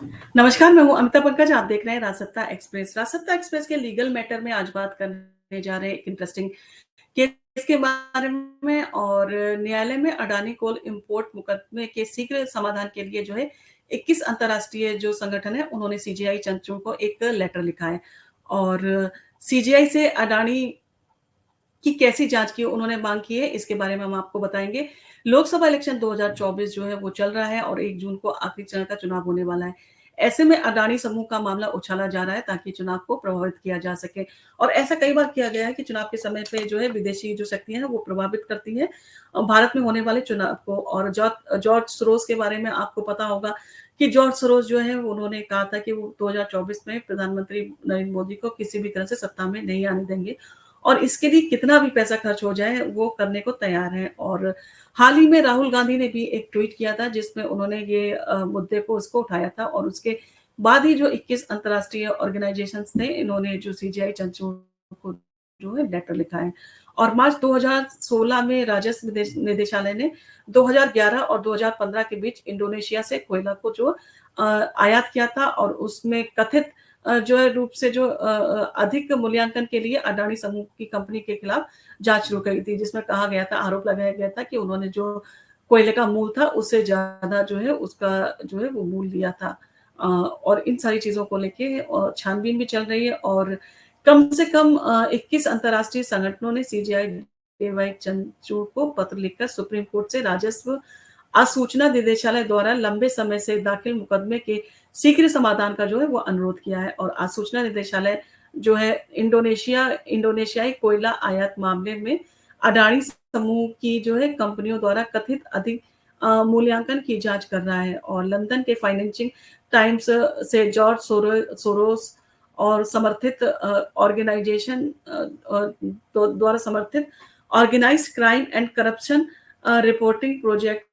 नमस्कार, मैं हूँ अमिता पंकज, आप देख रहे हैं राजसत्ता एक्सप्रेस। राजसत्ता एक्सप्रेस के लीगल मैटर में आज बात करने जा रहे हैं एक इंटरेस्टिंग केस के बारे में और न्यायालय में अडानी कोल इंपोर्ट मुकदमे के शीघ्र समाधान के लिए जो है 21 अंतर्राष्ट्रीय जो संगठन है उन्होंने सीजेआई चंद्रचूड़ को एक लेटर लिखा है और सीजेआई से अडानी की कैसी जांच की उन्होंने मांग की है, इसके बारे में हम आपको बताएंगे। लोकसभा इलेक्शन 2024 जो है वो चल रहा है और 1 जून को आखिरी चरण का चुनाव होने वाला है। ऐसे में अडानी समूह का मामला उछाला जा रहा है ताकि चुनाव को प्रभावित किया जा सके और ऐसा कई बार किया गया है कि चुनाव के समय पे जो है विदेशी जो शक्तियां हैं वो प्रभावित करती हैं भारत में होने वाले चुनाव को। और जॉर्ज सोरोस के बारे में आपको पता होगा कि जॉर्ज सोरोस जो है उन्होंने कहा था कि वो 2024 में प्रधानमंत्री नरेंद्र मोदी को किसी भी तरह से सत्ता में नहीं आने देंगे और इसके लिए कितना भी पैसा खर्च हो जाए वो करने को तैयार है। और हाल ही में राहुल गांधी ने भी एक ट्वीट किया था जिसमें उन्होंने ये मुद्दे को उसको उठाया था और उसके बाद ही जो 21 अंतर्राष्ट्रीय ऑर्गेनाइजेशंस थे इन्होंने जो सीजीआई चंद्रचूड़ को जो है लेटर लिखा है। और मार्च 2016 में राजस्व निदेशालय ने 2011 और 2015 के बीच इंडोनेशिया से कोयला को जो आयात किया था और उसमें कथित जो है रूप से जो अधिक मूल्यांकन के लिए अडानी समूह की कंपनी के खिलाफ जांच शुरू करी थी, जिसमें कहा गया था, आरोप लगाया गया था कि उन्होंने जो कोयले का मूल था उससे ज्यादा जो है उसका जो है वो मूल लिया था। और इन सारी चीजों को लेके छानबीन भी चल रही है और कम से कम 21 अंतर्राष्ट्रीय संगठनों ने सीजीआई डीवाई चंद्रचूड़ को पत्र लिखकर सुप्रीम कोर्ट से राजस्व आसूचना निदेशालय द्वारा लंबे समय से दाखिल मुकदमे के शीघ्र समाधान का जो है वो अनुरोध किया है। और आसूचना निदेशालय जो है इंडोनेशियाई कोयला आयात मामले में अडानी समूह की जो है कंपनियों द्वारा कथित अधिक मूल्यांकन की जांच कर रहा है। और लंदन के फाइनेंशियल टाइम्स से जॉर्ज सोरोस और समर्थित ऑर्गेनाइजेशन द्वारा समर्थित organised crime and corruption reporting project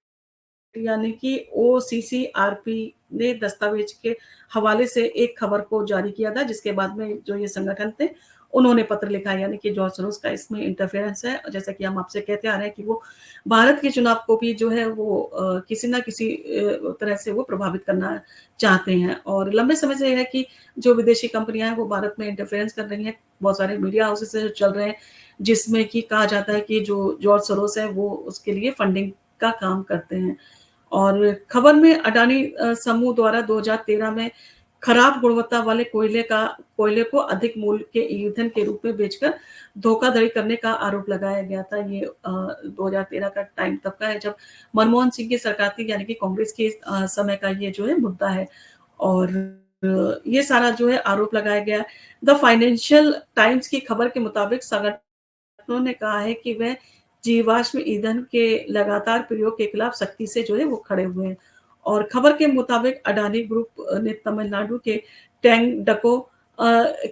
यानी कि ओसीसीआरपी ने दस्तावेज के हवाले से एक खबर को जारी किया था, जिसके बाद में जो ये संगठन थे उन्होंने पत्र लिखा है, यानी कि जॉर्ज सोरोस का इसमें इंटरफेरेंस है। जैसा कि हम आपसे कहते आ रहे हैं कि वो भारत के चुनाव को भी जो है वो किसी ना किसी तरह से वो प्रभावित करना चाहते हैं। और लंबे समय से है कि जो विदेशी कंपनियां हैं वो भारत में इंटरफेरेंस कर रही हैं। बहुत सारे मीडिया हाउसेस चल रहे हैं जिसमें कि कहा जाता है कि जो जॉर्ज सोरोस है वो उसके लिए फंडिंग का काम करते हैं। और खबर में अडानी समूह द्वारा 2013 में खराब गुणवत्ता वाले कोयले को अधिक मूल्य के ईंधन के रूप में बेचकर धोखाधड़ी करने का आरोप लगाया गया था। ये 2013 का टाइम तब का है जब मनमोहन सिंह की सरकार थी, यानी कि कांग्रेस के समय का ये जो है मुद्दा है। और ये सारा जो है आरोप लगाया गया। द फाइनेंशियल टाइम्स की खबर के मुताबिक संगठनों ने कहा है कि वह जीवाश्म ईंधन के लगातार प्रयोग के खिलाफ सख्ती से जो है वो खड़े हुए हैं। और खबर के मुताबिक अडानी ग्रुप ने तमिलनाडु के टैंगडको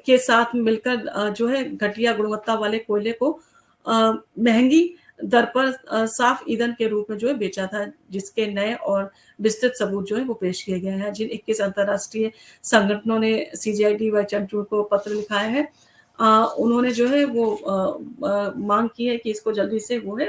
के साथ मिलकर जो है घटिया गुणवत्ता वाले कोयले को महंगी दर पर साफ ईंधन के रूप में जो है बेचा था, जिसके नए और विस्तृत सबूत जो है वो पेश किए गए हैं। जिन 21 अंतर्राष्ट्रीय संगठनों ने सीजीआई डीवाई चंद्रचूड़ को पत्र लिखा है उन्होंने जो है वो मांग की है कि इसको जल्दी से वो है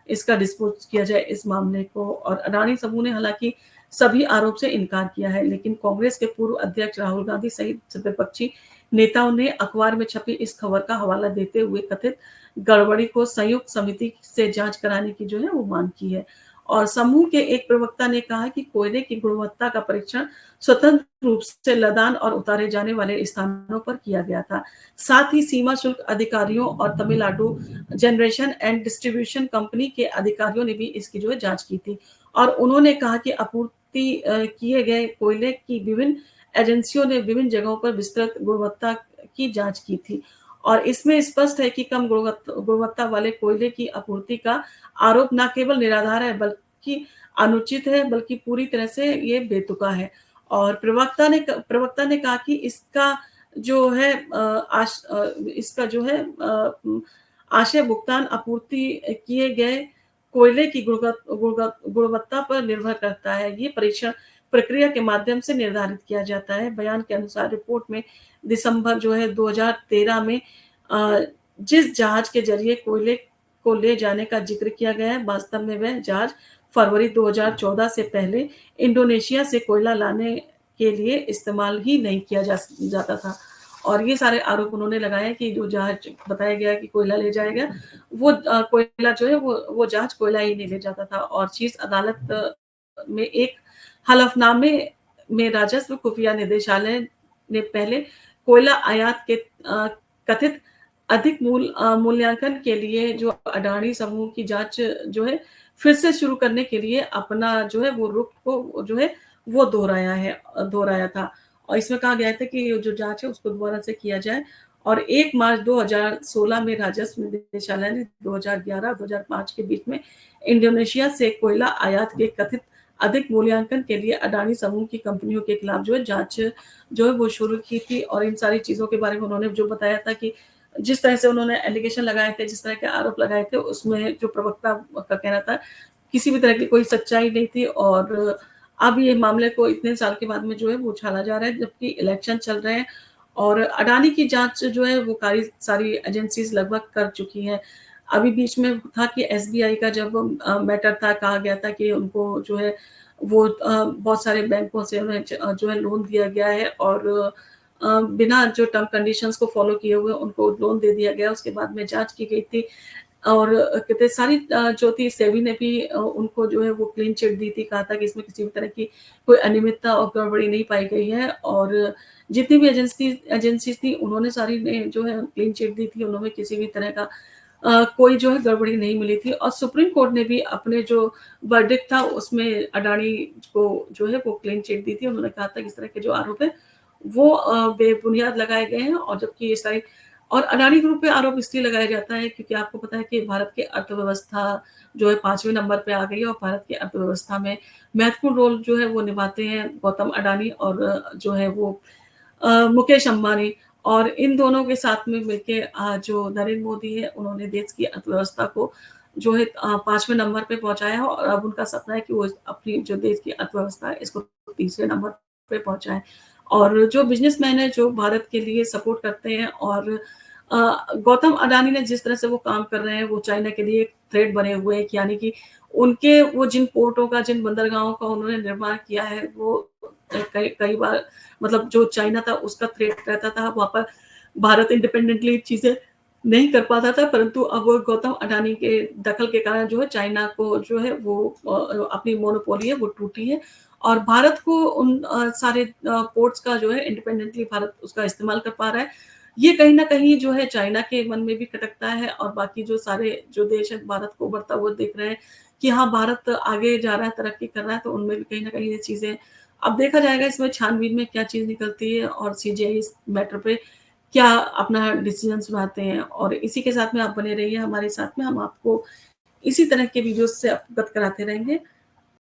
इसका डिस्पोज किया जाए इस मामले को। और अडानी समूह ने हालांकि सभी आरोप से इनकार किया है, लेकिन कांग्रेस के पूर्व अध्यक्ष राहुल गांधी सहित विपक्षी नेताओं ने अखबार में छपी इस खबर का हवाला देते हुए कथित गड़बड़ी को संयुक्त समिति से जांच कराने की जो है वो मांग की है। और समूह के एक प्रवक्ता ने कहा कि कोयले की गुणवत्ता का परीक्षण स्वतंत्र रूप से लदान और उतारे जाने वाले स्थानों पर किया गया था। साथ ही सीमा शुल्क अधिकारियों और Tamil Nadu generation and distribution company के अधिकारियों ने भी इसकी जो है जांच की थी। और उन्होंने कहा कि आपूर्ति किए गए कोयले की विभिन्न एजेंसियों ने विभिन्न जगहों पर विस्तृत गुणवत्ता की जांच की थी और इसमें स्पष्ट है कि कम गुणवत्ता वाले कोयले की आपूर्ति का आरोप न केवल निराधार है बल्कि अनुचित है, बल्कि पूरी तरह से ये बेतुका है। और प्रवक्ता ने कहा कि इसका जो है इसका जो है आशय भुगतान आपूर्ति किए गए कोयले की गुणवत्ता पर निर्भर करता है। ये परीक्षण प्रक्रिया के माध्यम से निर्धारित किया जाता है। बयान के अनुसार रिपोर्ट में दिसंबर जो है 2013 में जिस जहाज के जरिए कोयले को ले जाने का जिक्र किया गया है, वास्तव में वह जहाज फरवरी 2014 से पहले इंडोनेशिया से कोयला लाने के लिए इस्तेमाल ही नहीं किया जाता था। और ये सारे आरोप उन्होंने लगाए कि जो जहाज बताया गया कि कोयला ले जाएगा, वो कोयला जो है वो जहाज कोयला ही नहीं ले जाता था और शीर्ष अदालत में एक हलफनामे में राजस्व खुफिया निदेशालय ने पहले कोयला आयात के कथित अधिक मूल्यांकन के लिए जो अडानी समूह की जाँच जो है फिर से शुरू करने के लिए अपना जो है वो रुख को जो है वो दोहराया था। और इसमें कहा गया था कि ये जो जाँच है उसको दोबारा से किया जाए और 1 मार्च 2016 में राजस्व निदेशालय ने 2011-2005 के बीच में इंडोनेशिया से कोयला आयात के कथित अधिक मूल्यांकन के लिए अडानी समूह की कंपनियों के खिलाफ जो है जाँच जो है वो शुरू की थी और इन सारी चीज़ों के बारे में उन्होंने जो बताया था कि जिस तरह से उन्होंने एलिगेशन लगाए थे, जिस तरह के आरोप लगाए थे, उसमें जो प्रवक्ता का कहना था, किसी भी तरह की कोई सच्चाई नहीं थी और अब ये मामले को इतने साल के बाद में जो है वो उछाला जा रहा है, जबकि इलेक्शन चल रहे हैं और अडानी की जाँच जो है वो कारी सारी एजेंसीज़ लगभग कर चुकी हैं। अभी बीच में था कि एसबीआई का जब मैटर था, कहा गया था कि उनको जो है वो बहुत सारे बैंकों से उन्हें जो है लोन दिया गया है और बिना जो टर्म कंडीशंस को फ़ॉलो किए हुए उनको लोन दे दिया गया। उसके बाद में जाँच की गई थी और कहते सारी जो थी सेबी ने भी उनको जो है वो क्लीन चिट दी थी, कहा था कि इसमें किसी भी तरह की कोई अनियमितता और गड़बड़ी नहीं पाई गई है और जितनी भी एजेंसीज़ थी उन्होंने सारी ने जो है क्लीन चिट दी थी, उन्होंने किसी भी तरह का कोई जो है गड़बड़ी नहीं मिली थी और सुप्रीम कोर्ट ने भी अपने जो वर्डिक्ट था उसमें अडानी को जो है वो क्लीन चिट दी थी। उन्होंने कहा था कि इस तरह के जो आरोप है वो बेबुनियाद लगाए गए हैं और जबकि ये सारी और अडानी ग्रुप पे आरोप इसलिए लगाया जाता है क्योंकि आपको पता है कि भारत की अर्थव्यवस्था जो है 5वें नंबर पे आ गई है और भारत की अर्थव्यवस्था में महत्वपूर्ण रोल जो है वो निभाते हैं गौतम अडानी और जो है वो मुकेश अंबानी और इन दोनों के साथ में मिलके जो नरेंद्र मोदी है उन्होंने देश की अर्थव्यवस्था को जो है 5वें नंबर पे पहुँचाया है और अब उनका सपना है कि वो अपनी जो देश की अर्थव्यवस्था है इसको तीसरे नंबर पे पहुँचाएँ। और जो बिज़नेसमैन है जो भारत के लिए सपोर्ट करते हैं और गौतम अडानी ने जिस तरह से वो काम कर रहे हैं वो चाइना के लिए एक थ्रेट बने हुए हैं कि यानी कि उनके वो जिन पोर्टों का, जिन बंदरगाहों का उन्होंने निर्माण किया है वो कई कई बार मतलब जो चाइना था उसका थ्रेट रहता था, वहाँ पर भारत इंडिपेंडेंटली चीज़ें नहीं कर पाता था, परंतु अब वो गौतम अडानी के दखल के कारण जो है चाइना को जो है वो अपनी मोनोपोली है वो टूटी है और भारत को उन सारे पोर्ट्स का जो है इंडिपेंडेंटली भारत उसका इस्तेमाल कर पा रहा है। ये कहीं न कहीं जो है चाइना के मन में भी खटकता है और बाकी जो सारे जो देश हैं भारत को उभरता हुआ देख रहे हैं कि हाँ, भारत आगे जा रहा है, तरक्की कर रहा है, तो उनमें भी कहीं न कहीं ये चीज़ें अब देखा जाएगा इसमें छानबीन में क्या चीज़ निकलती है और सीजीआई इस मैटर पे क्या अपना डिसीजन सुनाते हैं और इसी के साथ में आप बने रहिए हमारे साथ में, हम आपको इसी तरह के वीडियोज़ से अवगत कराते रहेंगे।